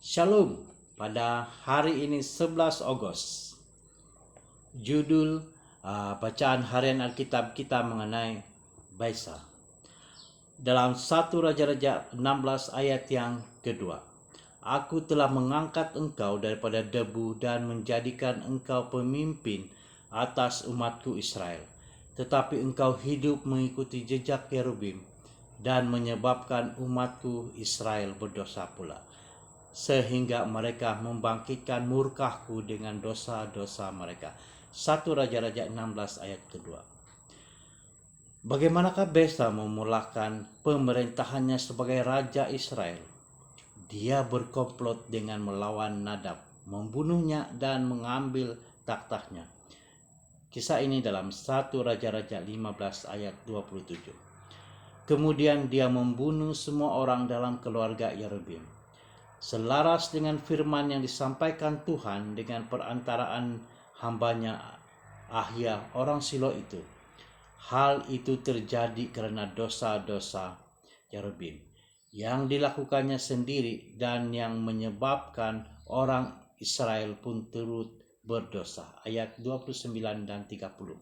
Shalom, pada hari ini 11 Agustus. Judul bacaan harian Alkitab kita mengenai Besa. Dalam 1 Raja-Raja 16 ayat yang kedua. Aku telah mengangkat engkau daripada debu dan menjadikan engkau pemimpin atas umatku Israel. Tetapi engkau hidup mengikuti jejak Yerubim dan menyebabkan umatku Israel berdosa pula, sehingga mereka membangkitkan murkahku dengan dosa-dosa mereka. 1 Raja-Raja 16 ayat kedua. Bagaimanakah Besa memulakan pemerintahannya sebagai Raja Israel? Dia berkomplot dengan melawan Nadab, membunuhnya dan mengambil tahtanya. Kisah ini dalam 1 Raja-Raja 15 ayat 27. Kemudian dia membunuh semua orang dalam keluarga Yerubim, selaras dengan firman yang disampaikan Tuhan dengan perantaraan hambanya Ahia orang Silo itu. Hal itu terjadi karena dosa-dosa Yerubim yang dilakukannya sendiri dan yang menyebabkan orang Israel pun turut berdosa. Ayat 29 dan 30.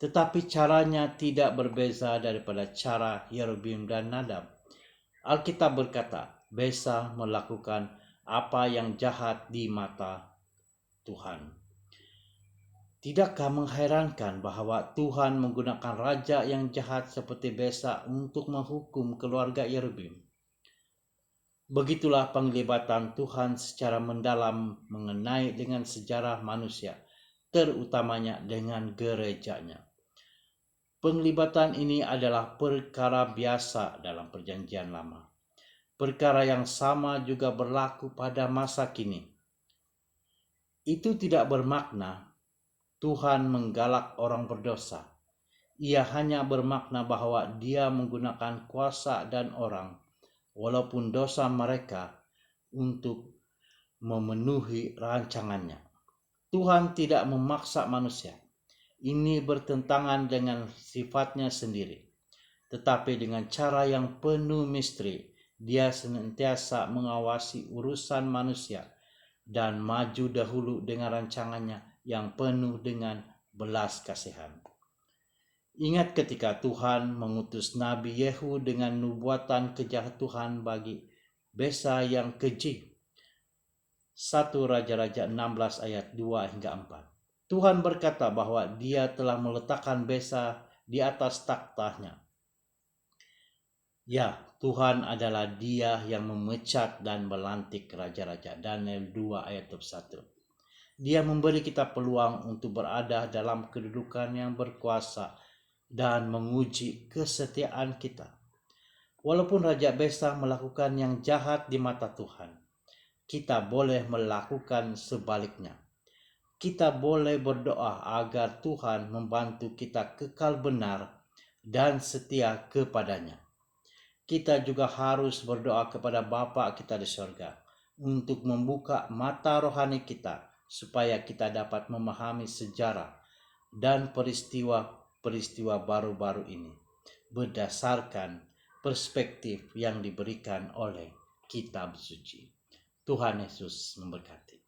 Tetapi caranya tidak berbeza daripada cara Yerubim dan Nadab. Alkitab berkata, Besa melakukan apa yang jahat di mata Tuhan. Tidakkah mengherankan bahwa Tuhan menggunakan raja yang jahat seperti Besa untuk menghukum keluarga Yerubim? Begitulah penglibatan Tuhan secara mendalam mengenai dengan sejarah manusia, terutamanya dengan gerejanya. Penglibatan ini adalah perkara biasa dalam Perjanjian Lama. Perkara yang sama juga berlaku pada masa kini. Itu tidak bermakna Tuhan menggalak orang berdosa. Ia hanya bermakna bahwa Dia menggunakan kuasa dan orang, walaupun dosa mereka, untuk memenuhi rancangannya. Tuhan tidak memaksa manusia. Ini bertentangan dengan sifatnya sendiri. Tetapi dengan cara yang penuh misteri, Dia senantiasa mengawasi urusan manusia dan maju dahulu dengan rancangannya yang penuh dengan belas kasihan. Ingat ketika Tuhan mengutus Nabi Yehu dengan nubuatan kejahatan bagi Besa yang keji. 1 Raja-Raja 16 ayat 2 hingga 4. Tuhan berkata bahwa Dia telah meletakkan Besa di atas taktanya. Ya, Tuhan adalah Dia yang memecat dan melantik raja-raja. Daniel 2 ayat 1. Dia memberi kita peluang untuk berada dalam kedudukan yang berkuasa dan menguji kesetiaan kita. Walaupun Raja Besa melakukan yang jahat di mata Tuhan, kita boleh melakukan sebaliknya. Kita boleh berdoa agar Tuhan membantu kita kekal benar dan setia kepadanya. Kita juga harus berdoa kepada Bapa kita di surga untuk membuka mata rohani kita, supaya kita dapat memahami sejarah dan peristiwa baru-baru ini berdasarkan perspektif yang diberikan oleh kitab suci. Tuhan Yesus memberkati.